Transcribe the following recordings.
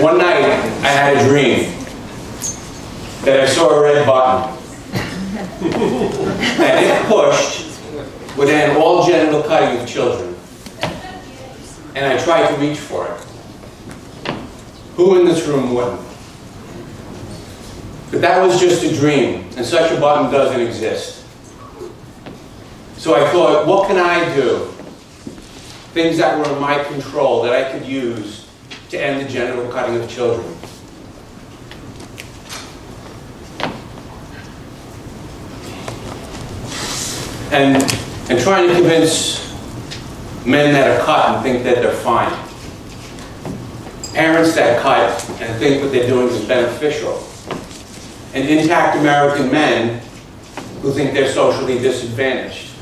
One night, I had a dream that I saw a red button. And if pushed, would end all genital cutting of children. And I tried to reach for it. Who in this room wouldn't? But that was just a dream, and such a button doesn't exist. So I thought, what can I do? Things that were in my control that I could use to end the genital cutting of children. And trying to convince men that are cut and think that they're fine. Parents that cut and think what they're doing is beneficial. And intact American men who think they're socially disadvantaged.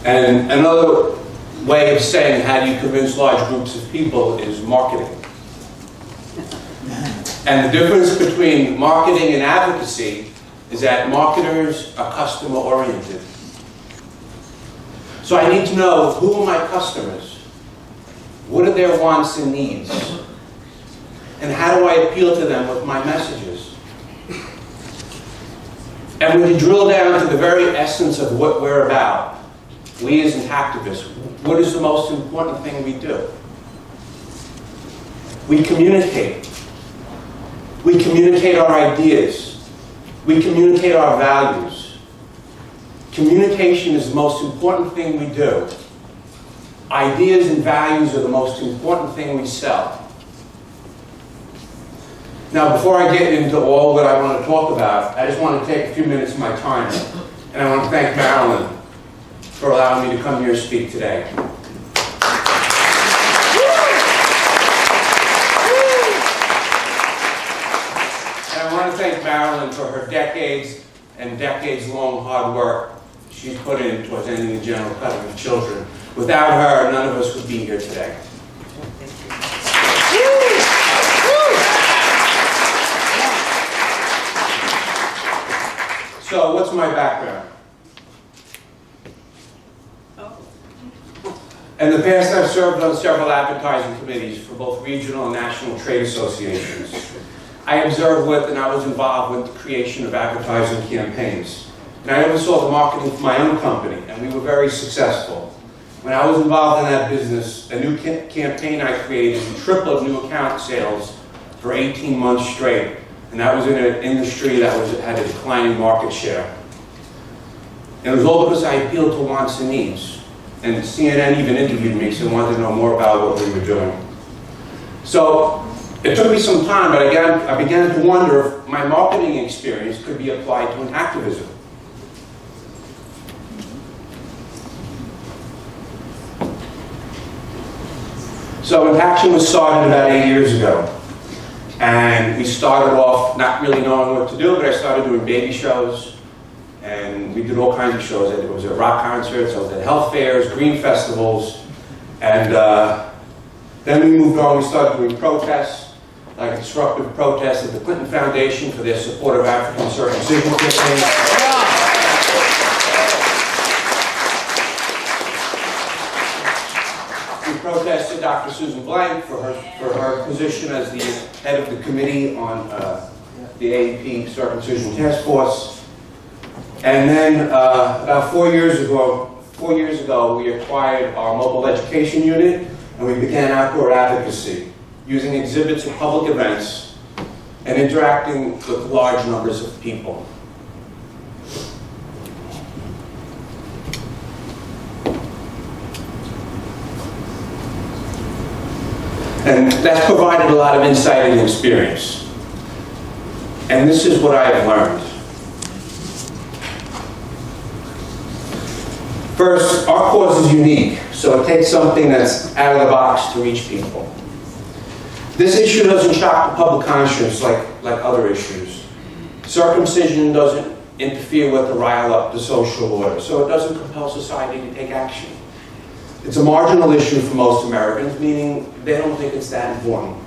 And another way of saying how do you convince large groups of people is marketing. And the difference between marketing and advocacy is that marketers are customer oriented. So I need to know, who are my customers? What are their wants and needs? And how do I appeal to them with my messages? And when you drill down to the very essence of what we're about, we as intactivists, what is the most important thing we do? We communicate. We communicate our ideas. We communicate our values. Communication is the most important thing we do. Ideas and values are the most important thing we sell. Now, before I get into all that I want to talk about, I just want to take a few minutes of my time, and I want to thank Marilyn for allowing me to come here and speak today. And I want to thank Marilyn for her decades and decades-long hard work she's put in towards ending the genital cutting of children. Without her, none of us would be here today. So, what's my background? In the past, I've served on several advertising committees for both regional and national trade associations. I observed with and I was involved with the creation of advertising campaigns. And I oversaw the marketing for my own company, and we were very successful. When I was involved in that business, a new campaign I created tripled new account sales for 18 months straight. And that was in an industry that had a declining market share. And it was all because I appealed to wants and needs. And CNN even interviewed me because they wanted to know more about what we were doing. So it took me some time, but I began to wonder if my marketing experience could be applied to intactivism. So Intaction was started about 8 years ago. And we started off not really knowing what to do, but I started doing baby shows. And we did all kinds of shows. I was at rock concerts, I was at health fairs, green festivals. And then we moved on, we started doing protests, like a disruptive protest at the Clinton Foundation for their support of African circumcision campaigns. We protested Dr. Susan Blank for her position as the head of the committee on the AAP Circumcision Task Force. And then about 4 years ago, we acquired our mobile education unit, and we began outdoor advocacy, using exhibits at public events and interacting with large numbers of people. And that's provided a lot of insight and experience. And this is what I have learned. First, our cause is unique, so it takes something that's out of the box to reach people. This issue doesn't shock the public conscience like other issues. Circumcision doesn't interfere with or rile up the social order, so it doesn't compel society to take action. It's a marginal issue for most Americans, meaning they don't think it's that important.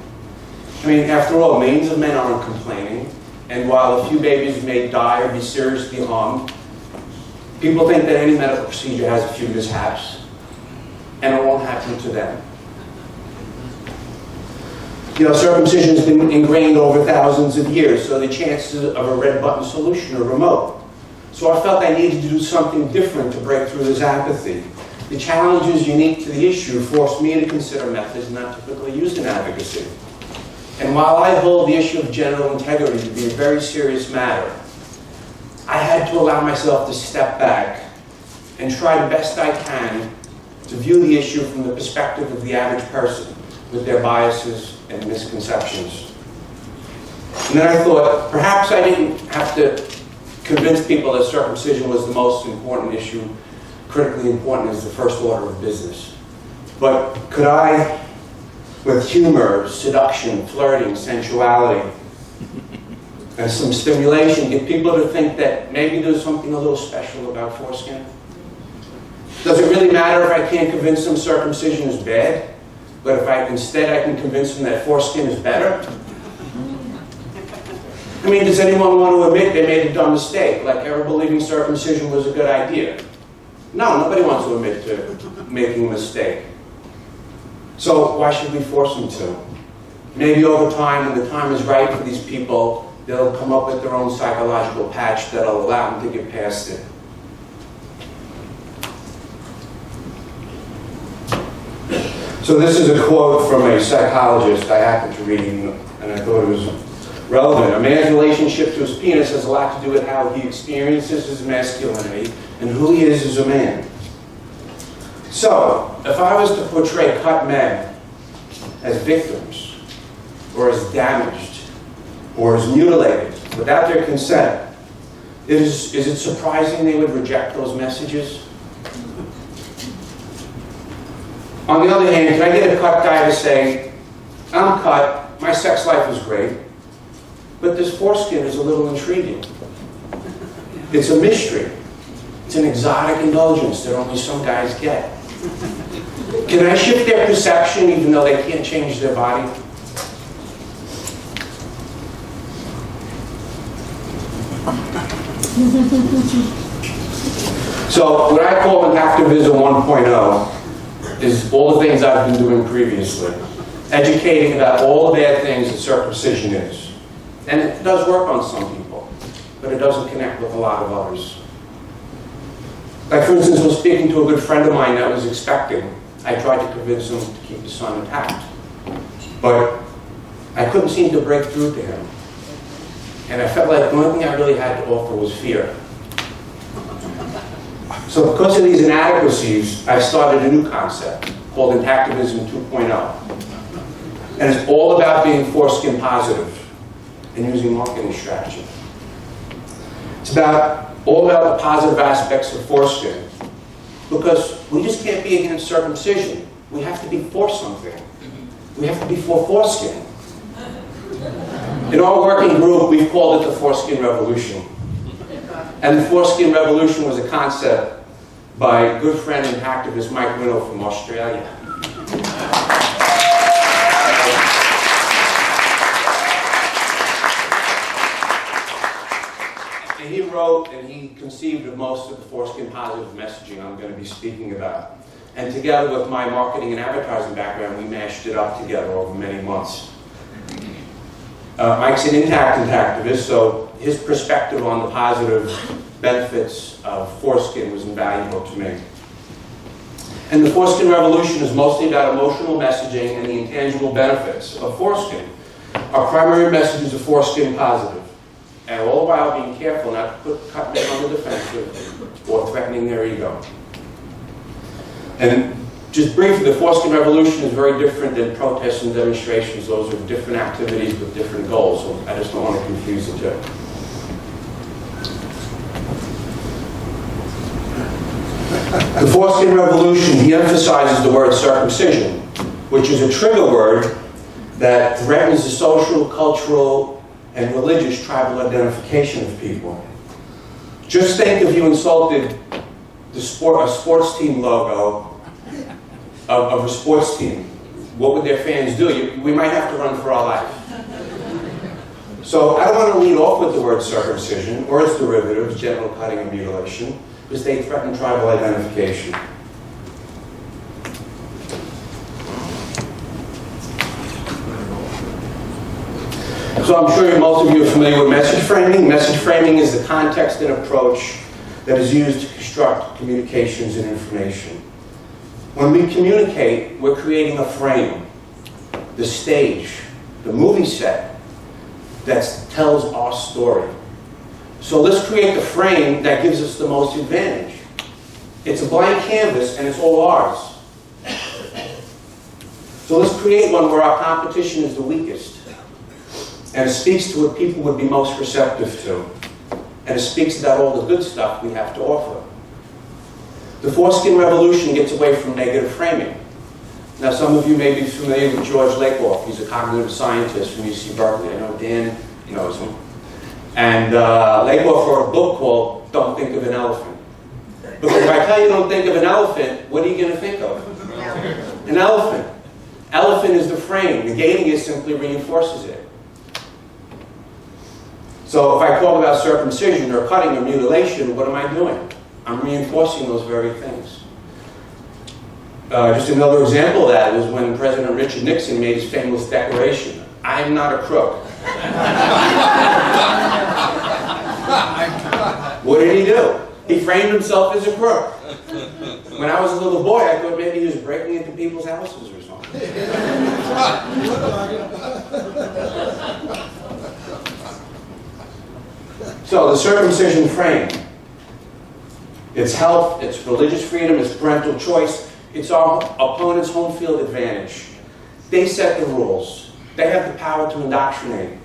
I mean, after all, millions of men aren't complaining, and while a few babies may die or be seriously harmed, people think that any medical procedure has a few mishaps. and it won't happen to them. You know, circumcision has been ingrained over thousands of years, so the chances of a red button solution are remote. So I felt I needed to do something different to break through this apathy. The challenges unique to the issue forced me to consider methods not typically used in advocacy. And while I hold the issue of genital integrity to be a very serious matter, I had to allow myself to step back and try the best I can to view the issue from the perspective of the average person with their biases and misconceptions. And then I thought, perhaps I didn't have to convince people that circumcision was the most important issue, critically important as the first order of business. But could I, with humor, seduction, flirting, sensuality, and some stimulation, get people to think that maybe there's something a little special about foreskin? Does it really matter if I can't convince them circumcision is bad, but if instead I can convince them that foreskin is better? I mean, does anyone want to admit they made a dumb mistake, like ever believing circumcision was a good idea? No, nobody wants to admit to making a mistake. So why should we force them to? Maybe over time, when the time is right for these people, they'll come up with their own psychological patch that'll allow them to get past it. So this is a quote from a psychologist I happened to read, and I thought it was relevant. A man's relationship to his penis has a lot to do with how he experiences his masculinity and who he is as a man. So, if I was to portray cut men as victims, or as damaged, or as mutilated, without their consent, is it surprising they would reject those messages? On the other hand, can I get a cut guy to say, I'm cut, my sex life is great, but this foreskin is a little intriguing. It's a mystery. It's an exotic indulgence that only some guys get. Can I shift their perception even though they can't change their body? So what I call intactivism 1.0 is all the things I've been doing previously. Educating about all the bad things that circumcision is. And it does work on some people, but it doesn't connect with a lot of others. Like, for instance, when speaking to a good friend of mine that was expecting, I tried to convince him to keep his son intact. But I couldn't seem to break through to him. And I felt like the only thing I really had to offer was fear. So because of these inadequacies, I started a new concept called Intactivism 2.0. And it's all about being foreskin positive and using marketing strategy. It's all about the positive aspects of foreskin, because we just can't be against circumcision. We have to be for something. We have to be for foreskin. In our working group, we've called it the Foreskin Revolution. And the Foreskin Revolution was a concept by good friend and activist Mike Winnow from Australia. And he wrote and he conceived of most of the foreskin positive messaging I'm going to be speaking about. And together with my marketing and advertising background, we mashed it up together over many months. Mike's an intactivist, so his perspective on the positive benefits of foreskin was invaluable to me. And the Foreskin Revolution is mostly about emotional messaging and the intangible benefits of foreskin. Our primary message is a foreskin positive, and all the while being careful not to put cut men on the defensive or threatening their ego. And just briefly, the Foreskin Revolution is very different than protests and demonstrations. Those are different activities with different goals, so I just don't want to confuse the two. The Foreskin Revolution, he emphasizes the word circumcision, which is a trigger word that threatens the social, cultural, and religious tribal identification of people. Just think if you insulted a sports team logo of a sports team. What would their fans do? We might have to run for our life. So I don't want to lead off with the word circumcision or its derivatives, genital cutting and mutilation, because they threaten tribal identification. So I'm sure most of you are familiar with message framing. Message framing is the context and approach that is used to construct communications and information. When we communicate, we're creating a frame, the stage, the movie set that tells our story. So let's create the frame that gives us the most advantage. It's a blank canvas and it's all ours. So let's create one where our competition is the weakest. And it speaks to what people would be most receptive to. And it speaks about all the good stuff we have to offer. The foreskin revolution gets away from negative framing. Now, some of you may be familiar with George Lakoff. He's a cognitive scientist from UC Berkeley. I know Dan knows him. And Lakoff wrote a book called Don't Think of an Elephant. Because if I tell you don't think of an elephant, what are you going to think of? An elephant. Elephant is the frame. Negating it simply reinforces it. So if I talk about circumcision or cutting or mutilation, what am I doing? I'm reinforcing those very things. Just another example of that was when President Richard Nixon made his famous declaration, "I'm not a crook." What did he do? He framed himself as a crook. When I was a little boy, I thought maybe he was breaking into people's houses or something. So the circumcision frame. It's health, it's religious freedom, it's parental choice, it's our opponent's home field advantage. They set the rules. They have the power to indoctrinate.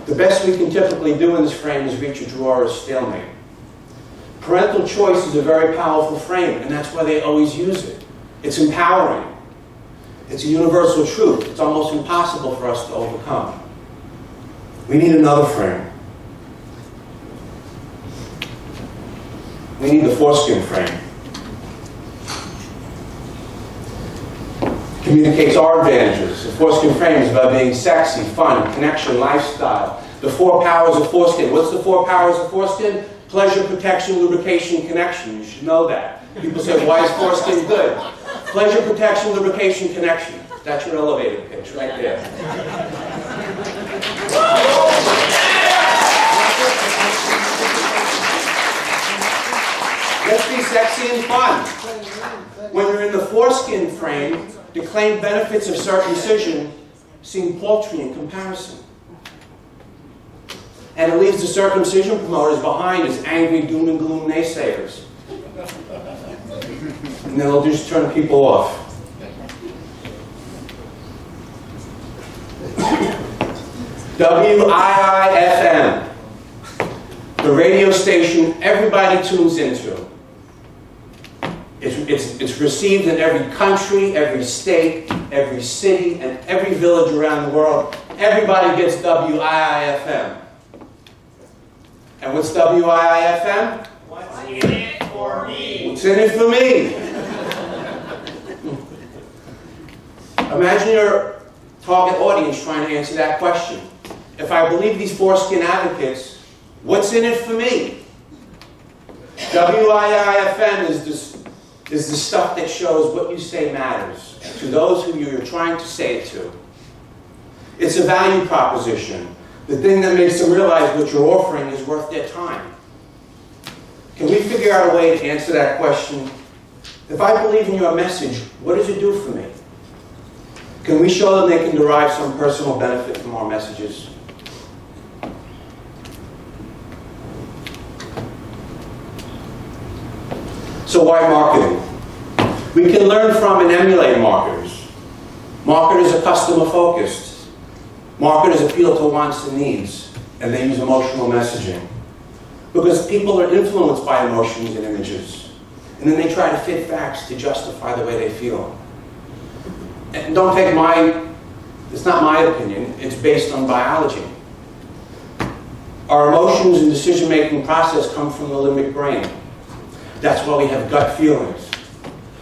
The best we can typically do in this frame is reach a draw or a stalemate. Parental choice is a very powerful frame, and that's why they always use it. It's empowering. It's a universal truth. It's almost impossible for us to overcome. We need another frame. We need the foreskin frame. Communicates our advantages. The foreskin frame is about being sexy, fun, connection, lifestyle. The 4 powers of foreskin. What's the 4 powers of foreskin? Pleasure, protection, lubrication, connection. You should know that. People say, why is foreskin good? Pleasure, protection, lubrication, connection. That's your elevator pitch right there. Let's be sexy and fun. When you're in the foreskin frame, the claimed benefits of circumcision seem paltry in comparison. And it leaves the circumcision promoters behind as angry doom and gloom naysayers. And then they'll just turn people off. WIIFM, the radio station everybody tunes into. It's received in every country, every state, every city, and every village around the world. Everybody gets WIIFM. And what's WIIFM? What's in it for me? What's in it for me? Imagine your target audience trying to answer that question. If I believe these foreskin advocates, what's in it for me? WIIFM is the stuff that shows what you say matters to those who you're trying to say it to. It's a value proposition. The thing that makes them realize what you're offering is worth their time. Can we figure out a way to answer that question? If I believe in your message, what does it do for me? Can we show them they can derive some personal benefit from our messages? So why marketing? We can learn from and emulate marketers. Marketers are customer focused. Marketers appeal to wants and needs, and they use emotional messaging. Because people are influenced by emotions and images. And then they try to fit facts to justify the way they feel. And don't take it's not my opinion, it's based on biology. Our emotions and decision-making process come from the limbic brain. That's why we have gut feelings.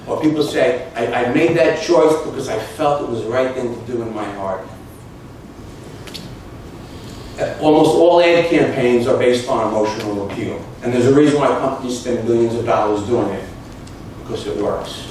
Or people say, I made that choice because I felt it was the right thing to do in my heart. Almost all ad campaigns are based on emotional appeal. And there's a reason why companies spend billions of dollars doing it. Because it works.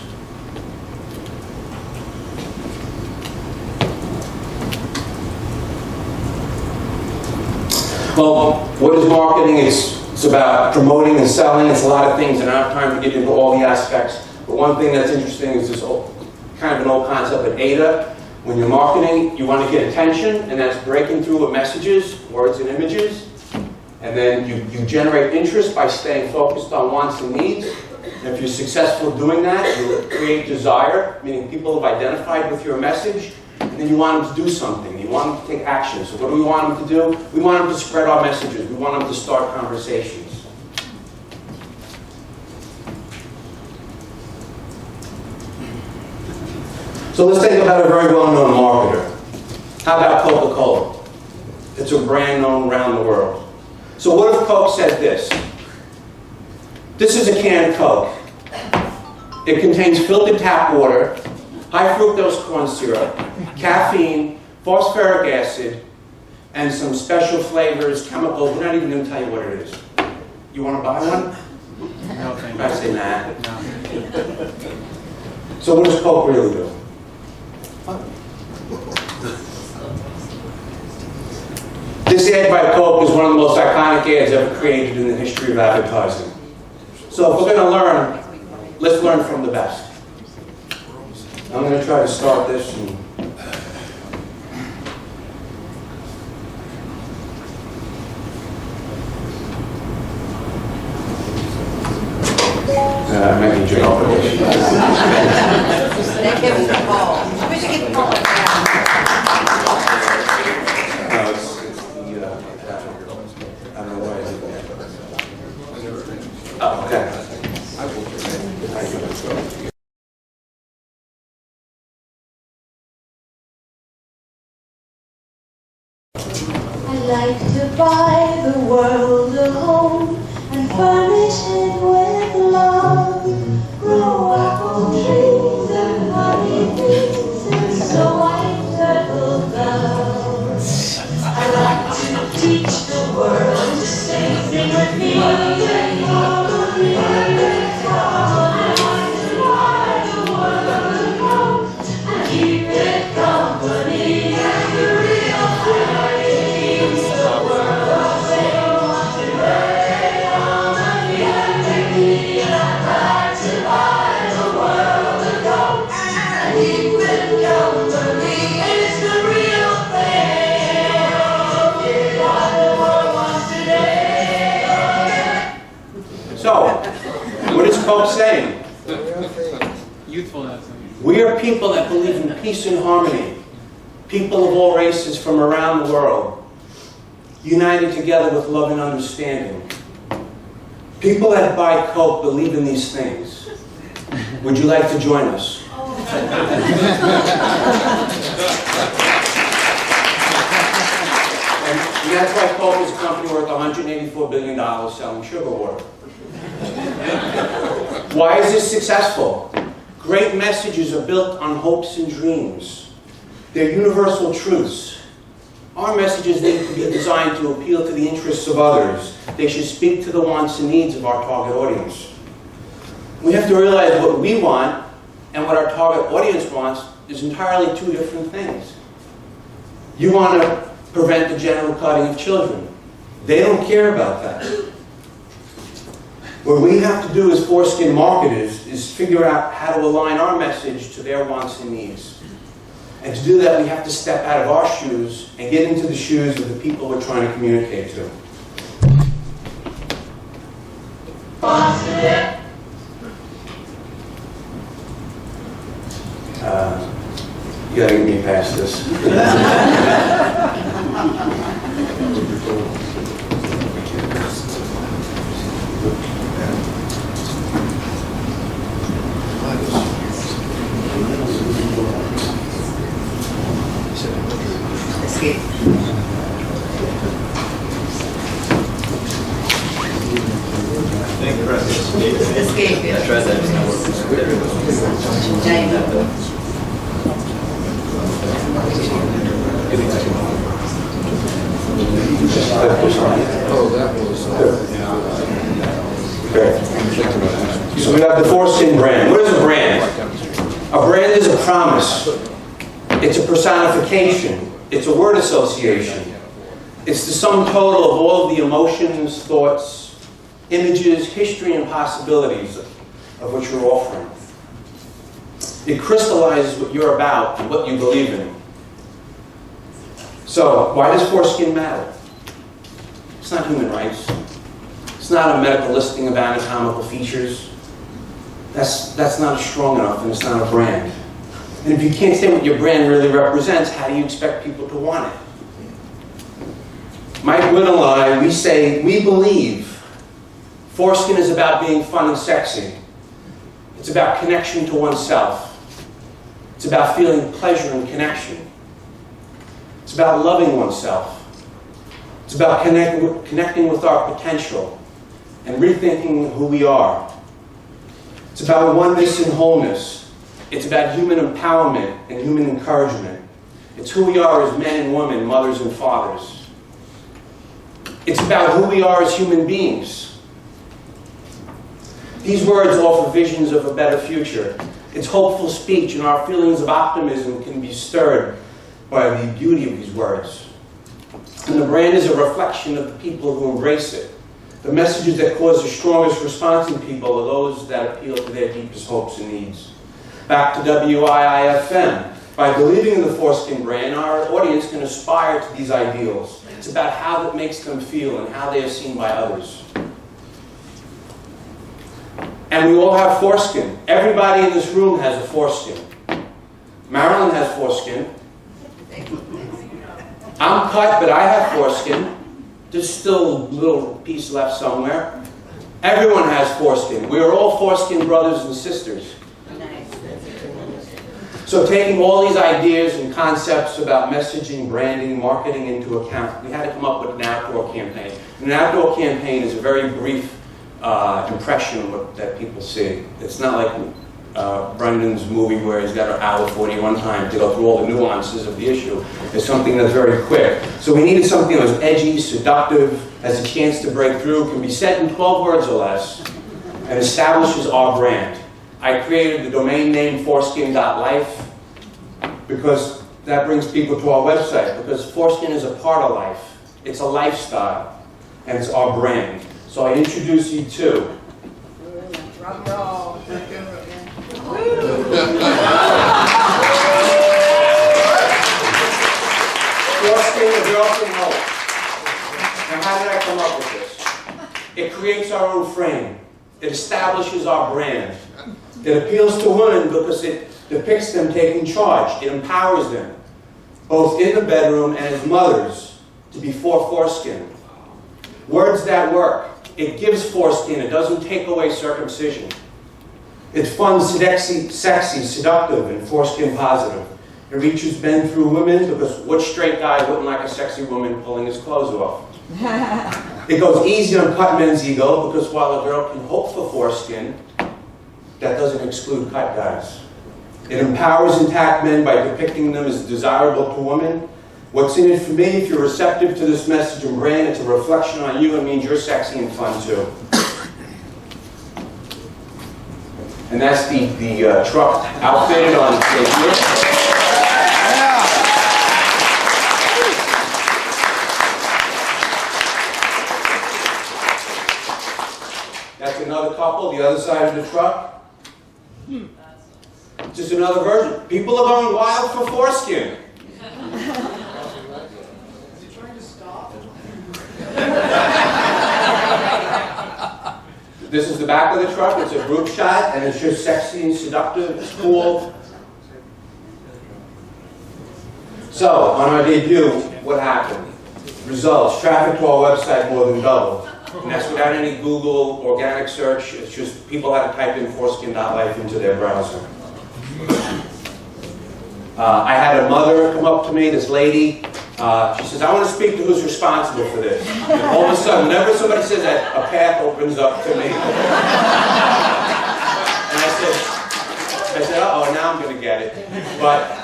Well, what is marketing? It's about promoting and selling. It's a lot of things, and I don't have time to get into all the aspects. But one thing that's interesting is this kind of an old concept of ADA. When you're marketing, you want to get attention, and that's breaking through with messages, words and images. And then you generate interest by staying focused on wants and needs. And if you're successful doing that, you create desire, meaning people have identified with your message, and then you want them to do something. You want them to take action. So what do we want them to do? We want them to spread our messages. We want them to start conversations. So let's think about a very well-known marketer. How about Coca-Cola? It's a brand known around the world. So what if Coke said this? This is a can of Coke. It contains filtered tap water, high fructose corn syrup, caffeine, phosphoric acid, and some special flavors, chemicals. We're not even going to tell you what it is. You want to buy one? No, thank I say nah. No. So what does Coke really do? This ad by Coke is one of the most iconic ads ever created in the history of advertising. So if we're going to learn, let's learn from the best. I'm going to try to start this. I might need your help with this. They give us a call. We should get the call now. No, it's the, I don't know why it's there. Oh, okay. I'd like to buy the world a home and furnish it with love. Grow apple trees and honey bees and snow white turtle doves. I'd like to teach the world to sing with me and follow me. I'd like to buy the world a home and keep it company and the real thing. The world they want to lay on a candy. I'd like to buy the world a coat and keep it company. It's the real thing. What the world wants today. So, what is Coke saying? Youthfulness. We are people that believe in peace and harmony. People of all races from around the world, united together with love and understanding. People that buy Coke believe in these things. Would you like to join us? And that's why Coke is a company worth $184 billion selling sugar water. Why is this successful? Great messages are built on hopes and dreams. They're universal truths. Our messages need to be designed to appeal to the interests of others. They should speak to the wants and needs of our target audience. We have to realize what we want and what our target audience wants is entirely two different things. You want to prevent the genital cutting of children. They don't care about that. What we have to do as foreskin marketers is figure out how to align our message to their wants and needs. And to do that, we have to step out of our shoes and get into the shoes of the people we're trying to communicate to. You gotta get me past this. Escape. Escape. Yeah. I tried that, it's not working. James. Oh, that was, Okay. So we have the Foreskin brand. What is a brand? A brand is a promise. It's a personification. It's a word association. It's the sum total of all of the emotions, thoughts, images, history, and possibilities of what you're offering. It crystallizes what you're about and what you believe in. So, why does foreskin matter? It's not human rights. It's not a medical listing of anatomical features. That's not strong enough, and it's not a brand. And if you can't say what your brand really represents, how do you expect people to want it? Mike Wood and I, we believe foreskin is about being fun and sexy. It's about connection to oneself. It's about feeling pleasure and connection. It's about loving oneself. It's about connecting with our potential and rethinking who we are. It's about oneness and wholeness. It's about human empowerment and human encouragement. It's who we are as men and women, mothers and fathers. It's about who we are as human beings. These words offer visions of a better future. It's hopeful speech, and our feelings of optimism can be stirred by the beauty of these words. And the brand is a reflection of the people who embrace it. The messages that cause the strongest response in people are those that appeal to their deepest hopes and needs. Back to WIIFM. By believing in the foreskin brand, our audience can aspire to these ideals. It's about how that makes them feel and how they are seen by others. And we all have foreskin. Everybody in this room has a foreskin. Marilyn has foreskin. I'm cut, but I have foreskin. There's still a little piece left somewhere. Everyone has foreskin. We are all foreskin brothers and sisters. So taking all these ideas and concepts about messaging, branding, marketing into account, we had to come up with an outdoor campaign. And an outdoor campaign is a very brief impression of what that people see. It's not like Brendan's movie where he's got an hour 41 time to go through all the nuances of the issue. It's something that's very quick. So we needed something that was edgy, seductive, has a chance to break through, can be said in 12 words or less, and establishes our brand. I created the domain name Foreskin.life because that brings people to our website, because foreskin is a part of life. It's a lifestyle, and it's our brand. So I introduce you to Drum roll. Foreskin, a girl can hope. Now how did I come up with this? It creates our own frame. It establishes our brand. It appeals to women because it depicts them taking charge. It empowers them, both in the bedroom and as mothers, to be for foreskin. Words that work. It gives foreskin. It doesn't take away circumcision. It's fun, sexy, seductive, and foreskin positive. It reaches men through women because what straight guy wouldn't like a sexy woman pulling his clothes off? It goes easy on cut men's ego because while a girl can hope for foreskin, that doesn't exclude cut guys. It empowers intact men by depicting them as desirable to women. What's in it for me? If you're receptive to this message and brand, it's a reflection on you. It means you're sexy and fun too. And that's the truck outfitted on stage here. That's another couple, the other side of the truck. Just another version. People are going wild for foreskin. This is the back of the truck. It's a group shot, and it's just sexy and seductive. It's cool. So, on our debut, what happened? Results. Traffic to our website more than doubled. And that's without any Google organic search. It's just people had to type in Foreskin.life into their browser. I had a mother come up to me, this lady. She says, I want to speak to who's responsible for this. And all of a sudden, whenever somebody says that, a path opens up to me. And I said, uh-oh, now I'm going to get it. But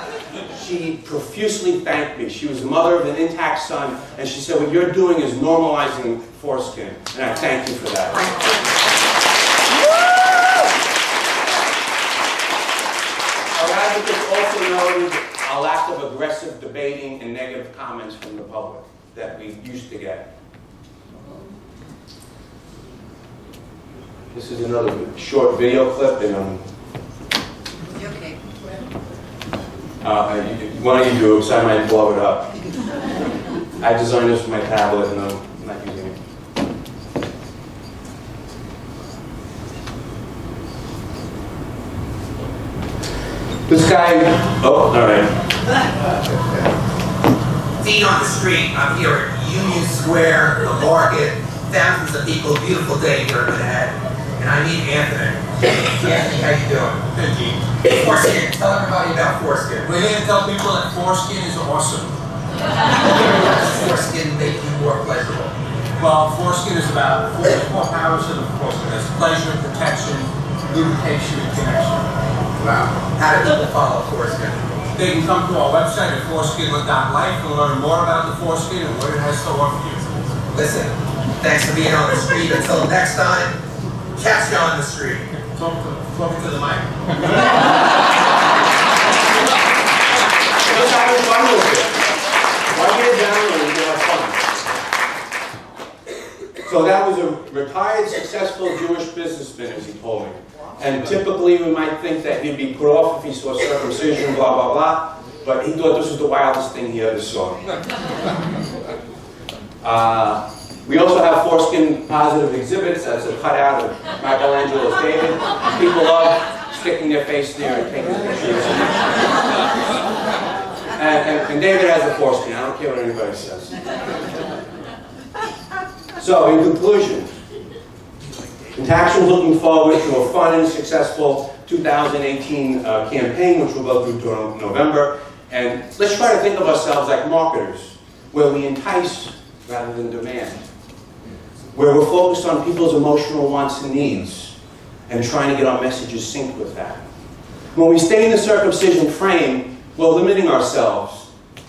she profusely thanked me. She was the mother of an intact son, and she said, what you're doing is normalizing foreskin. And I thank you for that. Our advocates also noted a lack of aggressive debating and negative comments from the public. that we used to get. This is another short video clip, and Okay. why don't you do it, because I might blow it up. I designed this for my tablet, and I'm not using it. This guy, oh, all right. Feet on the street, I'm here at Union Square, the market, thousands of people, beautiful day here in Manhattan. And I need Anthony. Anthony, how you doing? Good, Gene. Foreskin, tell everybody about Foreskin. We're here to tell people that foreskin is awesome. How does Foreskin make you more pleasurable? Well, foreskin is about four powers of the foreskin. There's pleasure, protection, lubrication, and connection. Wow. How do people follow Foreskin? They can come to our website at Foreskin.life and learn more about the foreskin and what it has to offer you. Listen, thanks for being on the street. Until next time, catch you on the street. Talking to the mic. Just having fun with it. Why get it down and we have fun? So that was a retired, successful Jewish businessman, as he told me. And typically we might think that he'd be put off if he saw circumcision, blah, blah, blah. But he thought this was the wildest thing he ever saw. We also have foreskin positive exhibits. That's a cutout of Michelangelo's David. People love sticking their face there and taking pictures. And David has a foreskin. I don't care what anybody says. So, in conclusion, Intaction is looking forward to a fun and successful 2018 campaign, which we'll go through to November. And let's try to think of ourselves like marketers, where we entice rather than demand, where we're focused on people's emotional wants and needs, and trying to get our messages synced with that. When we stay in the circumcision frame, we're limiting ourselves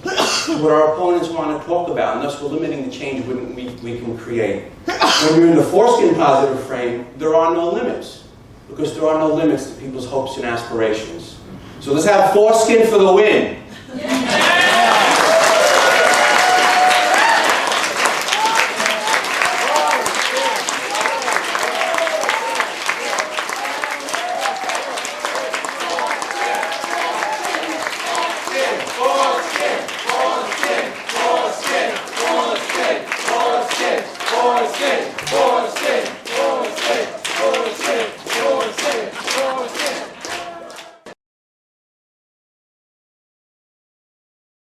to what our opponents want to talk about, and thus we're limiting the change we can create. When you're in the foreskin positive frame, there are no limits, because there are no limits to people's hopes and aspirations. So let's have foreskin for the win. Foreskin.